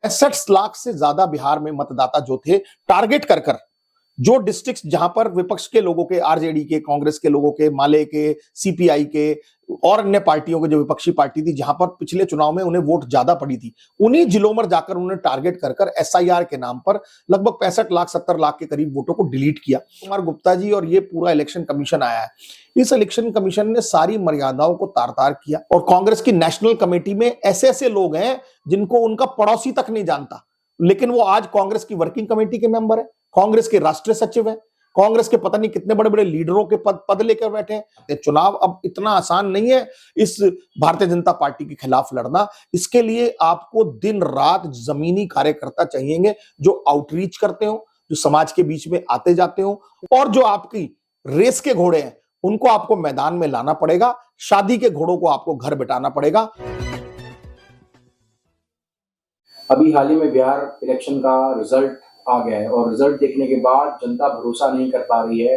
65 लाख से ज्यादा बिहार में मतदाता जो थे, टारगेट कर कर जो डिस्ट्रिक्ट्स जहां पर विपक्ष के लोगों के, आरजेडी के, कांग्रेस के लोगों के, माले के, सीपीआई के और अन्य पार्टियों के, जो विपक्षी पार्टी थी जहां पर पिछले चुनाव में उन्हें वोट ज्यादा पड़ी थी, उन्हीं जिलों में जाकर उन्होंने टारगेट कर कर एसआईआर के नाम पर लगभग 65 लाख 70 लाख के करीब वोटों को डिलीट किया। कुमार गुप्ता जी और ये पूरा इलेक्शन कमीशन आया है, इस इलेक्शन कमीशन ने सारी मर्यादाओं को तार तार किया। और कांग्रेस की नेशनल कमेटी में ऐसे ऐसे लोग हैं जिनको उनका पड़ोसी तक नहीं जानता, लेकिन वो आज कांग्रेस की वर्किंग कमेटी के मेंबर है, कांग्रेस के राष्ट्रीय सचिव है, कांग्रेस के पता नहीं कितने बड़े बड़े लीडरों के पद लेकर बैठे हैं। चुनाव अब इतना आसान नहीं है इस भारतीय जनता पार्टी के खिलाफ लड़ना। इसके लिए आपको दिन रात जमीनी कार्यकर्ता चाहिएंगे जो आउटरीच करते हो, जो समाज के बीच में आते जाते हो, और जो आपकी रेस के घोड़े हैं उनको आपको मैदान में लाना पड़ेगा, शादी के घोड़ों को आपको घर बिठाना पड़ेगा। अभी हाल ही में बिहार इलेक्शन का रिजल्ट आ गया है और रिजल्ट देखने के बाद जनता भरोसा नहीं कर पा रही है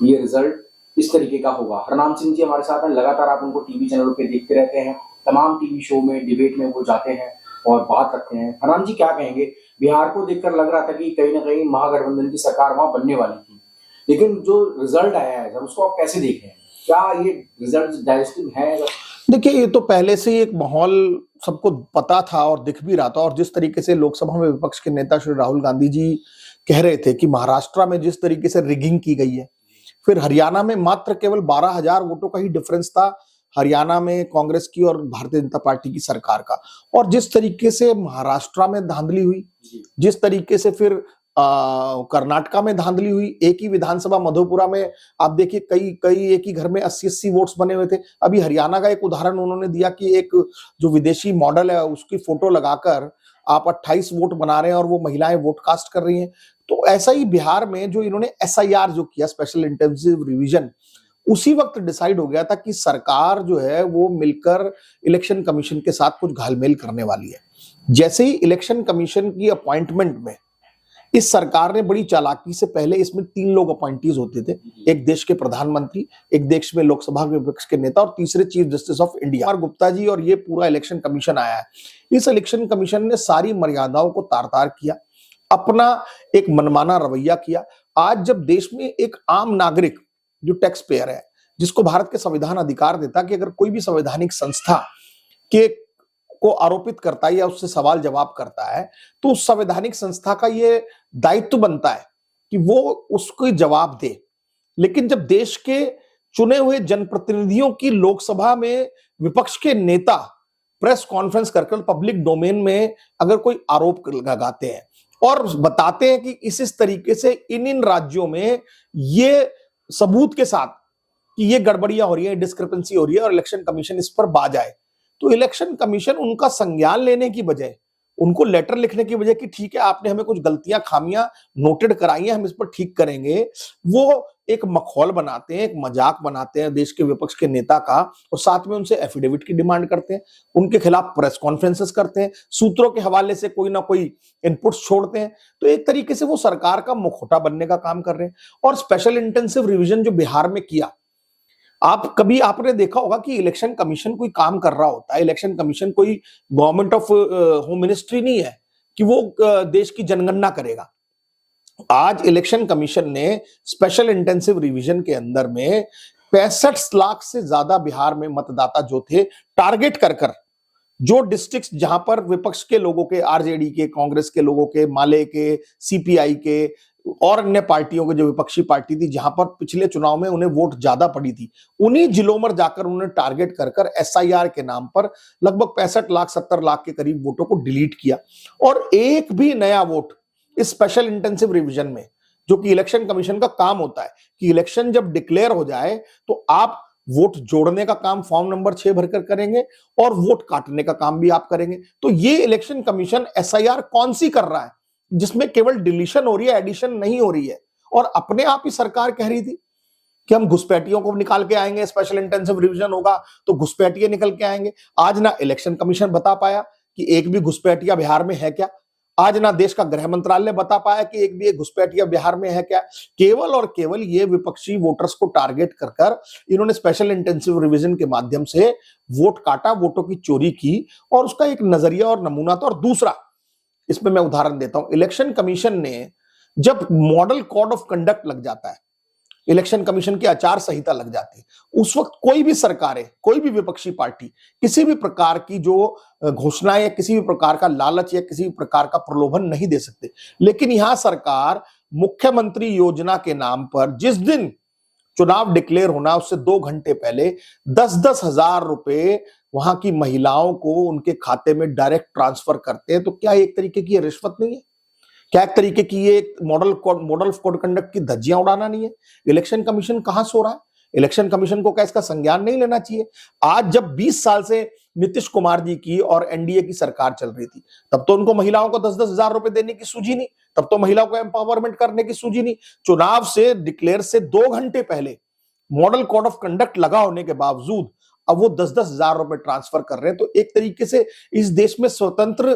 ये रिजल्ट इस तरीके का होगा। हरनाम सिंह जी हमारे साथ हैं, लगातार आप उनको टीवी चैनलों पे देखते रहते हैं, तमाम टीवी शो में डिबेट में वो जाते हैं और बात रखते हैं। हरनाम जी क्या कहेंगे, बिहार को देखकर लग रहा था कि कहीं ना कहीं महागठबंधन की सरकार वहां बनने वाली थी, लेकिन जो रिजल्ट आया है उसको आप कैसे देख रहे हैं, क्या ये रिजल्ट डाइजेस्टिव है? देखिए, ये तो पहले से ही एक माहौल सबको पता था और दिख भी रहा था। और जिस तरीके से लोकसभा में विपक्ष के नेता श्री राहुल गांधी जी कह रहे थे कि महाराष्ट्र में जिस तरीके से रिगिंग की गई है, फिर हरियाणा में मात्र केवल 12,000 वोटों का ही डिफरेंस था हरियाणा में कांग्रेस की और भारतीय जनता पार्टी की सरकार का, और जिस तरीके से महाराष्ट्र में धांधली हुई, जिस तरीके से फिर कर्नाटका में धांधली हुई, एक ही विधानसभा मधुपुरा में आप देखिए कई एक ही घर में 80-80 वोट्स बने हुए थे। अभी हरियाणा का एक उदाहरण उन्होंने दिया कि एक जो विदेशी मॉडल है उसकी फोटो लगाकर आप 28 वोट बना रहे हैं और वो महिलाएं वोट कास्ट कर रही हैं। तो ऐसा ही बिहार में जो इन्होंने एसआईआर जो किया, स्पेशल इंटेंसिव रिवीजन, उसी वक्त डिसाइड हो गया था कि सरकार जो है वो मिलकर इलेक्शन कमीशन के साथ कुछ घालमेल करने वाली है। जैसे ही इलेक्शन कमीशन की अपॉइंटमेंट में इस सरकार ने बड़ी चालाकी से, पहले इसमें 3 लोग अपॉइंटीज होते थे, एक देश के प्रधानमंत्री, एक देश में लोकसभा के विपक्ष के नेता और तीसरे chief justice of India. Kumar Gupta ji और ये पूरा इलेक्शन कमीशन आया है, इस इलेक्शन कमीशन ने सारी मर्यादाओं को तार तार किया, अपना एक मनमाना रवैया किया। आज जब देश में एक आम नागरिक जो टैक्स पेयर है, जिसको भारत के संविधान अधिकार देता कि अगर कोई भी संवैधानिक संस्था के को आरोपित करता है या उससे सवाल जवाब करता है, तो उस संवैधानिक संस्था का ये दायित्व बनता है कि वो उसको जवाब दे। लेकिन जब देश के चुने हुए जनप्रतिनिधियों की लोकसभा में विपक्ष के नेता प्रेस कॉन्फ्रेंस कर पब्लिक डोमेन में अगर कोई आरोप लगाते हैं और बताते हैं कि इस तरीके से इन राज्यों में ये सबूत के साथ कि ये गड़बड़ियां हो रही है, डिस्क्रिपेंसी हो रही है, और इलेक्शन कमीशन इस पर बाज आए, तो इलेक्शन कमीशन उनका संज्ञान लेने की बजाय, उनको लेटर लिखने की बजाय कि ठीक है आपने हमें कुछ गलतियां खामियां नोटेड कराई हैं, हम इस पर ठीक करेंगे, वो एक मखौल बनाते हैं, एक मजाक बनाते हैं देश के विपक्ष के नेता का, और साथ में उनसे एफिडेविट की डिमांड करते हैं, उनके खिलाफ प्रेस कॉन्फ्रेंसेस करते हैं, सूत्रों के हवाले से कोई ना कोई इनपुट्स छोड़ते हैं। तो एक तरीके से वो सरकार का मुखौटा बनने का काम कर रहे हैं। और स्पेशल इंटेंसिव रिवीजन जो बिहार में किया, आपने देखा होगा कि इलेक्शन कमीशन कोई काम कर रहा होता है, इलेक्शन कमीशन कोई गवर्नमेंट ऑफ होम मिनिस्ट्री नहीं है कि वो देश की जनगणना करेगा। आज इलेक्शन कमीशन ने स्पेशल इंटेंसिव रिवीजन के अंदर में 65 लाख से ज्यादा बिहार में मतदाता जो थे, टारगेट कर कर जो डिस्ट्रिक्ट्स जहां पर विपक्ष के लोगों के, आरजेडी के, कांग्रेस के लोगों के, माले के, सीपीआई के और अन्य पार्टियों के, जो विपक्षी पार्टी थी जहां पर पिछले चुनाव में उन्हें वोट ज्यादा पड़ी थी, उन्हीं जिलों में जाकर उन्होंने टारगेट कर कर एसआईआर के नाम पर लगभग 65 लाख 70 लाख के करीब वोटों को डिलीट किया। और एक भी नया वोट इस स्पेशल इंटेंसिव रिवीजन में, जो कि इलेक्शन कमीशन का काम होता है कि इलेक्शन जब डिक्लेयर हो जाए तो आप वोट जोड़ने का काम फॉर्म नंबर 6 भरकर करेंगे और वोट काटने का काम भी आप करेंगे। तो ये इलेक्शन कमीशन एसआईआर कौन सी कर रहा है जिसमें केवल डिलीशन हो रही है, एडिशन नहीं हो रही है। और अपने आप ही सरकार कह रही थी कि हम घुसपैठियों को निकाल के आएंगे, स्पेशल इंटेंसिव रिवीजन होगा तो घुसपैठिए निकल के आएंगे। आज ना इलेक्शन कमीशन बता पाया कि एक भी घुसपैठिया बिहार में है क्या, आज ना देश का गृह मंत्रालय बता पाया कि एक भी एक घुसपैठिया बिहार में है क्या। केवल और केवल ये विपक्षी वोटर्स को टारगेट कर कर इन्होंने स्पेशल इंटेंसिव रिवीजन के माध्यम से वोट काटा, वोटों की चोरी की, और उसका एक नजरिया और नमूना था। और दूसरा, इसमें मैं उदाहरण देता हूं। इलेक्शन कमीशन ने जब मॉडल कोड ऑफ कंडक्ट लग जाता है, इलेक्शन कमीशन की आचार संहिता लग जाती है, उस वक्त कोई भी सरकारें, कोई भी विपक्षी पार्टी किसी भी प्रकार की जो घोषणाएं या किसी भी प्रकार का लालच या किसी भी प्रकार का प्रलोभन नहीं दे सकते। लेकिन यहां सरकार मुख्यमंत्री योजना के नाम पर जिस दिन चुनाव डिक्लेयर होना उससे 2 घंटे पहले 10-10 हजार रुपए वहां की महिलाओं को उनके खाते में डायरेक्ट ट्रांसफर करते हैं। तो क्या एक तरीके की रिश्वत नहीं है? क्या एक तरीके की ये मॉडल ऑफ कोड कंडक्ट की धज्जियां उड़ाना नहीं है? इलेक्शन कमीशन कहां सो रहा है? इलेक्शन कमीशन को क्या इसका संज्ञान नहीं लेना चाहिए? आज जब 20 साल से नीतीश कुमार जी की और एनडीए की सरकार चल रही थी, तब तो उनको महिलाओं को 10-10 हजार रुपए देने की सूझी नहीं, तब तो महिलाओं को एम्पावरमेंट करने की सूझी नहीं। चुनाव से डिक्लेयर से 2 घंटे पहले मॉडल कोड ऑफ कंडक्ट लगा होने के बावजूद अब वो 10-10 हजार रुपए ट्रांसफर कर रहे हैं। तो एक तरीके से इस देश में स्वतंत्र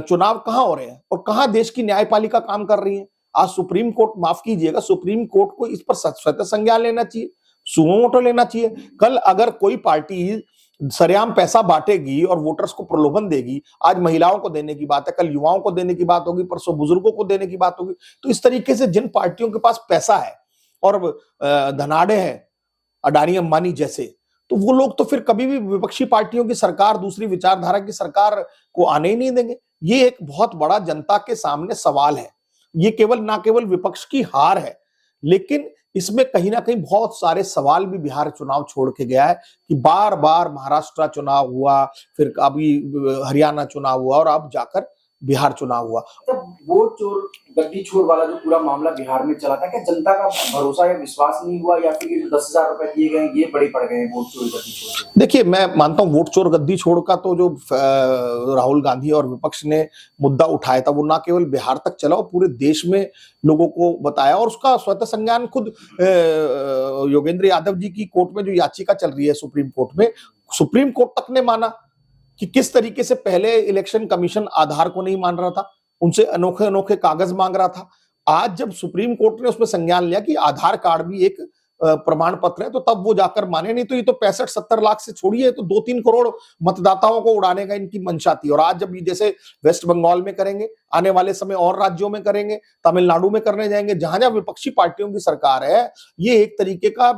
चुनाव कहां हो रहे हैं और कहां देश की न्यायपालिका काम कर रही है? आज सुप्रीम कोर्ट, माफ कीजिएगा, सुप्रीम कोर्ट को इस पर स्वतः संज्ञान लेना चाहिए, सुमो मोटो लेना चाहिए। कल अगर कोई पार्टी सरेआम पैसा बांटेगी और वोटर्स को प्रलोभन देगी, आज महिलाओं को देने की बात है, कल युवाओं को देने की बात होगी, परसों बुजुर्गों को देने की बात होगी, तो इस तरीके से जिन पार्टियों के पास पैसा है और धनाढ़े हैं, अडानी अंबानी जैसे, तो वो लोग तो फिर कभी भी विपक्षी पार्टियों की सरकार, दूसरी विचारधारा की सरकार को आने ही नहीं देंगे। ये एक बहुत बड़ा जनता के सामने सवाल है। ये ना केवल विपक्ष की हार है, लेकिन इसमें कहीं ना कहीं बहुत सारे सवाल भी बिहार चुनाव छोड़ के गया है कि बार बार महाराष्ट्र चुनाव हुआ, फिर अभी हरियाणा चुनाव हुआ और अब जाकर बिहार चुनाव हुआ। जब वोट चोर गद्दी छोड़ वाला जो पूरा मामला बिहार में चला था, क्या जनता का भरोसा या विश्वास नहीं हुआ, या फिर ये 10,000 रुपए दिए गए ये बड़े पड़ गए वोट चोर गद्दी छोड़? देखिए, मैं मानता हूं वोट चोर गद्दी छोड़ का तो जो राहुल गांधी और विपक्ष ने मुद्दा उठाया था वो ना केवल बिहार तक चला, पूरे देश में लोगों को बताया और उसका स्वतः संज्ञान खुद योगेंद्र यादव जी की कोर्ट में जो याचिका चल रही है सुप्रीम कोर्ट में, सुप्रीम कोर्ट तक ने माना कि किस तरीके से पहले इलेक्शन कमीशन आधार को नहीं मान रहा था, उनसे अनोखे अनोखे कागज मांग रहा था। आज जब सुप्रीम कोर्ट ने उसमें संज्ञान लिया कि आधार कार्ड भी एक प्रमाण पत्र है, तो तब वो जाकर माने। नहीं तो ये तो 65-70 लाख से छोड़िए, तो 2-3 करोड़ मतदाताओं को उड़ाने का इनकी मंशा थी। और आज जब ये जैसे वेस्ट बंगाल में करेंगे, आने वाले समय और राज्यों में करेंगे, तमिलनाडु में करने जाएंगे, जहां जहां विपक्षी पार्टियों की सरकार है, ये एक तरीके का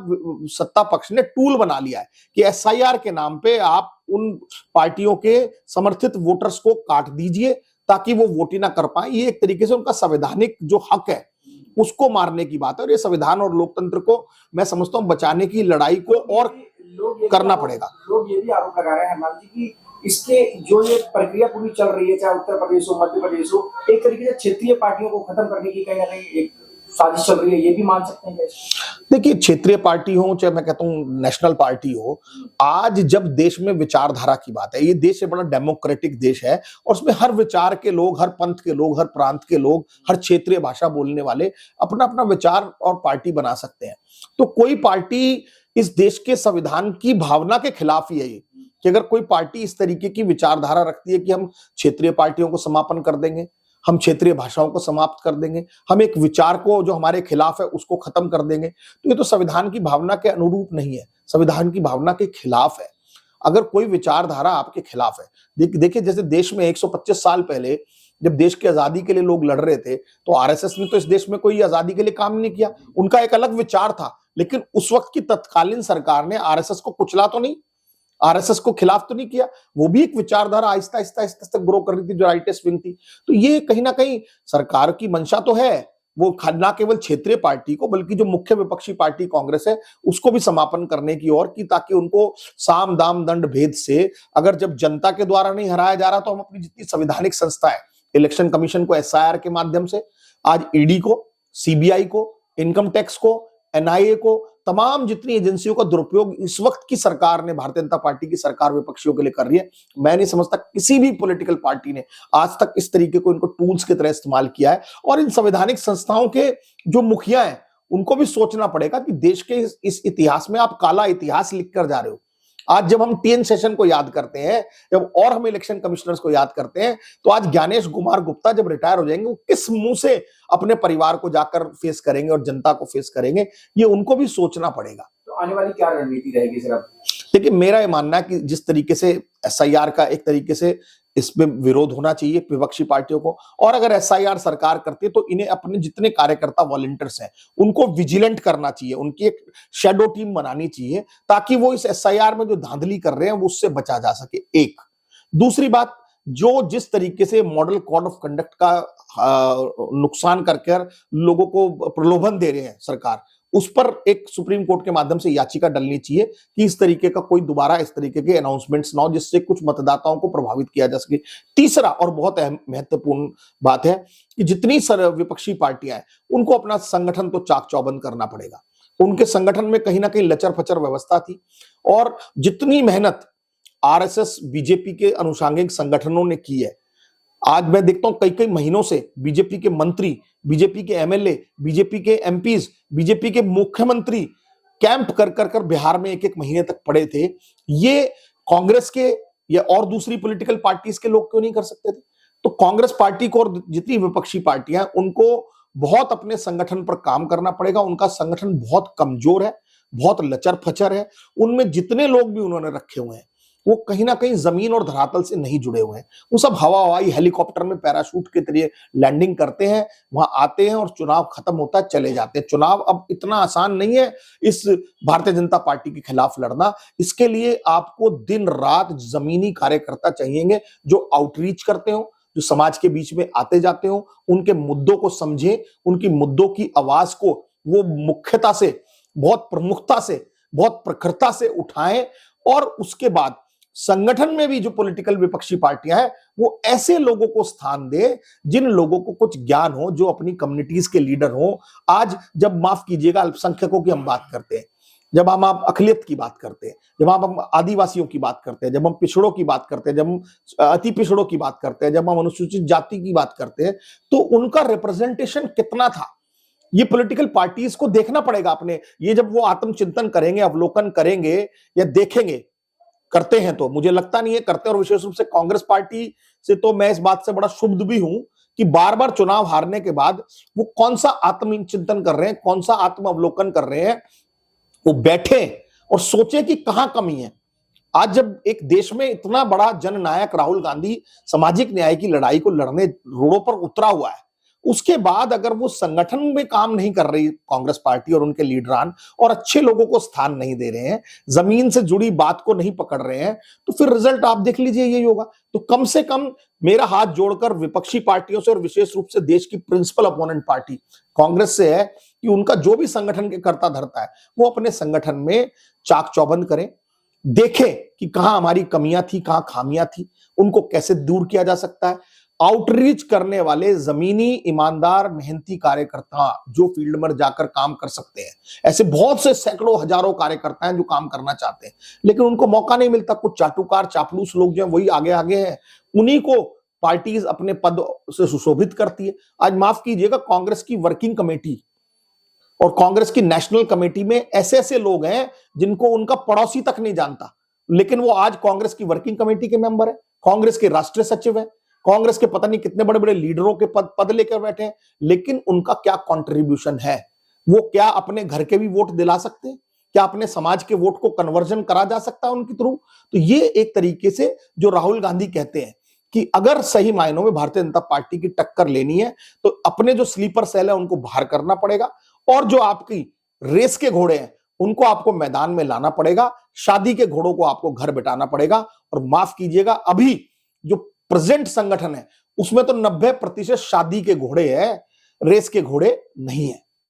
सत्ता पक्ष ने टूल बना लिया है कि एसआईआर के नाम पे आप उन पार्टियों के समर्थित वोटर्स को काट दीजिए ताकि वो वोट ही ना कर पाए। ये एक तरीके से उनका संवैधानिक जो हक है उसको मारने की बात है, और ये संविधान और लोकतंत्र को मैं समझता हूं बचाने की लड़ाई को और करना पड़ेगा। लोग ये भी आरोप लगा रहे हैं हरनाम जी की इसके जो ये प्रक्रिया पूरी चल रही है, चाहे उत्तर प्रदेश हो, मध्य प्रदेश हो, एक तरीके से क्षेत्रीय पार्टियों को खत्म करने की कहीं ना कहीं एक साजिश चल रही है, ये भी मान सकते हैं कैसे? देखिए, क्षेत्रीय पार्टी हो चाहे मैं कहता हूं नेशनल पार्टी हो, आज जब देश में विचारधारा की बात है, ये देश एक बड़ा डेमोक्रेटिक देश है और उसमें हर विचार के लोग, हर पंथ के लोग, हर प्रांत के लोग, हर क्षेत्रीय भाषा बोलने वाले अपना अपना विचार और पार्टी बना सकते हैं। तो कोई पार्टी इस देश के संविधान की भावना के खिलाफ ही है ये, कि अगर कोई पार्टी इस तरीके की विचारधारा रखती है कि हम क्षेत्रीय पार्टियों को समापन कर देंगे, हम क्षेत्रीय भाषाओं को समाप्त कर देंगे, हम एक विचार को जो हमारे खिलाफ है उसको खत्म कर देंगे, तो ये तो संविधान की भावना के अनुरूप नहीं है, संविधान की भावना के खिलाफ है। अगर कोई विचारधारा आपके खिलाफ है, देखिए जैसे देश में 125 साल पहले जब देश की आजादी के लिए लोग लड़ रहे थे, तो आरएसएस ने तो इस देश में कोई आजादी के लिए काम नहीं किया, उनका एक अलग विचार था, लेकिन उस वक्त की तत्कालीन सरकार ने आरएसएस को कुचला तो नहीं, आरएसएस को खिलाफ तो नहीं किया, वो भी एक विचारधारा आहिस्ता आहिस्ता आहिस्ता ग्रो कर रही थी जो राइटिस्ट विंग थी। तो ये कहीं ना कहीं सरकार की मंशा तो है, वो ना केवल क्षेत्रीय पार्टी को बल्कि जो मुख्य विपक्षी पार्टी कांग्रेस है उसको भी समापन करने की ओर की, ताकि उनको साम दाम दंड भेद से, अगर जब जनता के द्वारा नहीं हराया जा रहा तो हम अपनी जितनी संवैधानिक संस्था है, इलेक्शन कमीशन को एसआईआर के माध्यम से, आज ईडी को, सीबीआई को, इनकम टैक्स को, एनआईए को, तमाम जितनी एजेंसियों का दुरुपयोग इस वक्त की सरकार ने, भारतीय जनता पार्टी की सरकार विपक्षियों के लिए कर रही है। मैं नहीं समझता किसी भी पॉलिटिकल पार्टी ने आज तक इस तरीके को इनको टूल्स की तरह इस्तेमाल किया है। और इन संवैधानिक संस्थाओं के जो मुखिया हैं उनको भी सोचना पड़ेगा कि देश के इस इतिहास में आप काला इतिहास लिख कर जा रहे हो। आज जब हम टीएन सेशन को याद करते हैं, जब और हम इलेक्शन कमिश्नर्स को याद करते हैं, तो आज ज्ञानेश कुमार गुप्ता जब रिटायर हो जाएंगे, वो किस मुंह से अपने परिवार को जाकर फेस करेंगे और जनता को फेस करेंगे, ये उनको भी सोचना पड़ेगा। तो आने वाली क्या रणनीति रहेगी सर अब? देखिए, मेरा ये मानना है कि जिस तरीके से एसआईआर का एक तरीके से इसमें विरोध होना चाहिए विपक्षी पार्टियों को। और अगर एसआईआर सरकार करती है तो इन्हें अपने जितने कार्यकर्ता वॉलंटियर्स हैं उनको विजिलेंट करना चाहिए, उनकी एक शैडो टीम बनानी चाहिए ताकि वो इस एसआईआर में जो धांधली कर रहे हैं वो उससे बचा जा सके। एक दूसरी बात, जो जिस तरीके से मॉडल कोड ऑफ कंडक्ट का नुकसान करके लोगों को प्रलोभन दे रहे हैं सरकार, उस पर एक सुप्रीम कोर्ट के माध्यम से याचिका डलनी चाहिए कि इस तरीके का कोई दोबारा इस तरीके के अनाउंसमेंट्स ना हो जिससे कुछ मतदाताओं को प्रभावित किया जा सके। तीसरा और बहुत अहम महत्वपूर्ण बात है कि जितनी विपक्षी पार्टियां हैं उनको अपना संगठन तो चाक चौबंद करना पड़ेगा। उनके संगठन में कहीं ना कहीं लचर फचर व्यवस्था थी और जितनी मेहनत आरएसएस बीजेपी के अनुषंगिक संगठनों ने की है, आज मैं देखता हूं कई कई महीनों से बीजेपी के मंत्री, बीजेपी के एमएलए, बीजेपी के एमपीज, बीजेपी के मुख्यमंत्री कैंप कर कर कर बिहार में एक एक महीने तक पड़े थे। ये कांग्रेस के या और दूसरी पॉलिटिकल पार्टीज के लोग क्यों नहीं कर सकते थे? तो कांग्रेस पार्टी को और जितनी विपक्षी पार्टियां उनको बहुत अपने संगठन पर काम करना पड़ेगा। उनका संगठन बहुत कमजोर है, बहुत लचर फचर है। उनमें जितने लोग भी उन्होंने रखे हुए हैं वो कहीं ना कहीं जमीन और धरातल से नहीं जुड़े हुए हैं। वो सब हवा हवाई हेलीकॉप्टर में पैराशूट के जरिए लैंडिंग करते हैं, वहां आते हैं और चुनाव खत्म होता है, चले जाते हैं। चुनाव अब इतना आसान नहीं है इस भारतीय जनता पार्टी के खिलाफ लड़ना। इसके लिए आपको दिन रात जमीनी कार्यकर्ता चाहिएंगे जो आउटरीच करते हो, जो समाज के बीच में आते जाते हो, उनके मुद्दों को समझे, उनकी मुद्दों की आवाज को वो मुख्यता से, बहुत प्रमुखता से, बहुत प्रखरता से उठाएं और उसके बाद संगठन में भी जो पॉलिटिकल विपक्षी पार्टियां हैं वो ऐसे लोगों को स्थान दे जिन लोगों को कुछ ज्ञान हो, जो अपनी कम्युनिटीज के लीडर हो। आज जब माफ कीजिएगा अल्पसंख्यकों की हम बात करते हैं, जब हम आप अकलियत की बात करते हैं, जब हम आदिवासियों की बात करते हैं, जब हम पिछड़ों की बात करते हैं, जब हम अति पिछड़ों की बात करते हैं, जब हम अनुसूचित जाति की बात करते हैं, तो उनका रिप्रेजेंटेशन कितना था ये पॉलिटिकल पार्टीज को देखना पड़ेगा अपने। ये जब वो आत्मचिंतन करेंगे, अवलोकन करेंगे या देखेंगे, करते हैं तो मुझे लगता नहीं है करते, और विशेष रूप से कांग्रेस पार्टी से तो मैं इस बात से बड़ा क्षुब्ध भी हूं कि बार बार चुनाव हारने के बाद वो कौन सा आत्मचिंतन कर रहे हैं, कौन सा आत्म अवलोकन कर रहे हैं। वो बैठे और सोचे कि कहां कमी है। आज जब एक देश में इतना बड़ा जननायक राहुल गांधी सामाजिक न्याय की लड़ाई को लड़ने रोडों पर उतरा हुआ है, उसके बाद अगर वो संगठन में काम नहीं कर रही कांग्रेस पार्टी और उनके लीडरान और अच्छे लोगों को स्थान नहीं दे रहे हैं, जमीन से जुड़ी बात को नहीं पकड़ रहे हैं, तो फिर रिजल्ट आप देख लीजिए यही होगा। तो कम से कम मेरा हाथ जोड़कर विपक्षी पार्टियों से और विशेष रूप से देश की प्रिंसिपल अपोनेंट पार्टी कांग्रेस से है कि उनका जो भी संगठन के कर्ता धरता है वो अपने संगठन में चाक चौबंद करें, देखें कि कहां हमारी कमियां थी, कहां खामियां थी, उनको कैसे दूर किया जा सकता है। आउटरीच करने वाले जमीनी ईमानदार मेहनती कार्यकर्ता जो फील्ड में जाकर काम कर सकते हैं, ऐसे बहुत से सैकड़ों हजारों कार्यकर्ता हैं जो काम करना चाहते हैं लेकिन उनको मौका नहीं मिलता। कुछ चाटुकार चापलूस लोग जो हैं वही आगे आगे हैं, उन्हीं को पार्टीज अपने पद से सुशोभित करती है। आज माफ कीजिएगा, कांग्रेस की वर्किंग कमेटी और कांग्रेस की नेशनल कमेटी में ऐसे ऐसे लोग हैं जिनको उनका पड़ोसी तक नहीं जानता, लेकिन वो आज कांग्रेस की वर्किंग कमेटी के मेंबर है, कांग्रेस के राष्ट्रीय सचिव है, कांग्रेस के पता नहीं कितने बड़े बड़े लीडरों के पद लेकर बैठे हैं, लेकिन उनका क्या कंट्रीब्यूशन है? वो क्या अपने घर के भी वोट दिला सकते हैं? क्या अपने समाज के वोट को कन्वर्जन करा जा सकता है उनके थ्रू? तो ये एक तरीके से जो राहुल गांधी कहते हैं कि अगर सही मायनों में भारतीय जनता पार्टी की टक्कर लेनी है तो अपने जो स्लीपर सेल है उनको बाहर करना पड़ेगा और जो आपकी रेस के घोड़े हैं उनको आपको मैदान में लाना पड़ेगा, शादी के घोड़ों को आपको घर बिठाना पड़ेगा। और माफ कीजिएगा, अभी जो प्रेजेंट संगठन है उसमें तो 90% शादी के घोड़े हैं, रेस के घोड़े नहीं है।